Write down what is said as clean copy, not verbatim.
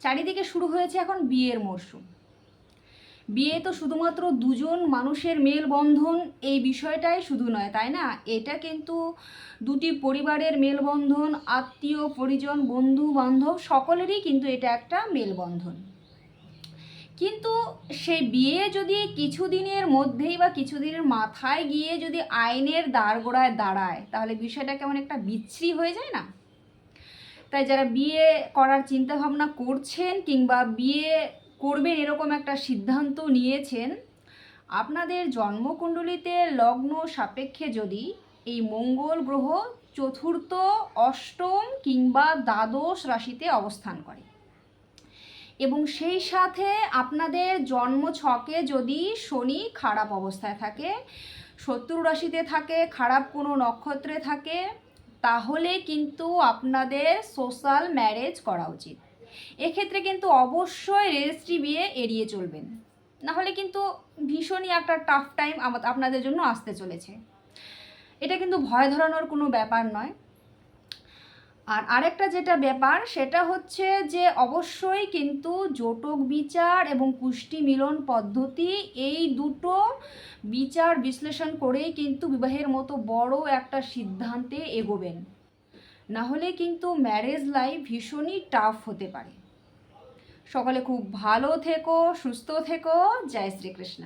চারিদিকে শুরু হয়েছে এখন বিয়ের মরশুম। বিয়ে তো শুধুমাত্র দুজন মানুষের মেলবন্ধন এই বিষয়টাই শুধু নয়, তাই না? এটা কিন্তু দুটি পরিবারের মেলবন্ধন, আত্মীয় পরিজন, বন্ধু বান্ধব সকলেরই কিন্তু এটা একটা মেলবন্ধন। কিন্তু সেই বিয়ে যদি কিছুদিনের মধ্যেই বা কিছুদিনের মাথায় গিয়ে যদি আইনের দ্বারগোড়ায় দাঁড়ায়, তাহলে বিষয়টা কেমন একটা বিচ্ছিরি হয়ে যায় না? তাই যারা বিয়ে করার চিন্তাভাবনা করছেন কিংবা বিয়ে করবেন এরকম একটা সিদ্ধান্ত নিয়েছেন, আপনাদের জন্মকুণ্ডলিতে লগ্ন সাপেক্ষে যদি এই মঙ্গল গ্রহ চতুর্থ, অষ্টম কিংবা দ্বাদশ রাশিতে অবস্থান করে এবং সেই সাথে আপনাদের জন্ম ছকে যদি শনি খারাপ অবস্থায় থাকে, শত্রু রাশিতে থাকে, খারাপ কোনো নক্ষত্রে থাকে, তাহলে কিন্তু আপনাদের সোশ্যাল ম্যারেজ করা উচিত। এক্ষেত্রে কিন্তু অবশ্যই রেজিস্ট্রি বিয়ে এড়িয়ে চলবেন, নাহলে কিন্তু ভীষণই একটা টাফ টাইম আপনাদের জন্য আসতে চলেছে। এটা কিন্তু ভয় ধরানোর কোনো ব্যাপার নয়। আর আরেকটা যেটা ব্যাপার সেটা হচ্ছে যে অবশ্যই কিন্তু জটক বিচার এবং কুষ্টি মিলন পদ্ধতি, এই দুটো বিচার বিশ্লেষণ করেই কিন্তু বিবাহের মতো বড় একটা সিদ্ধান্তে এগোবেন, না হলে কিন্তু ম্যারেজ লাইফ ভীষণই টাফ হতে পারে। সকলে খুব ভালো থেকো, সুস্থ থেকো। জয় শ্রীকৃষ্ণ।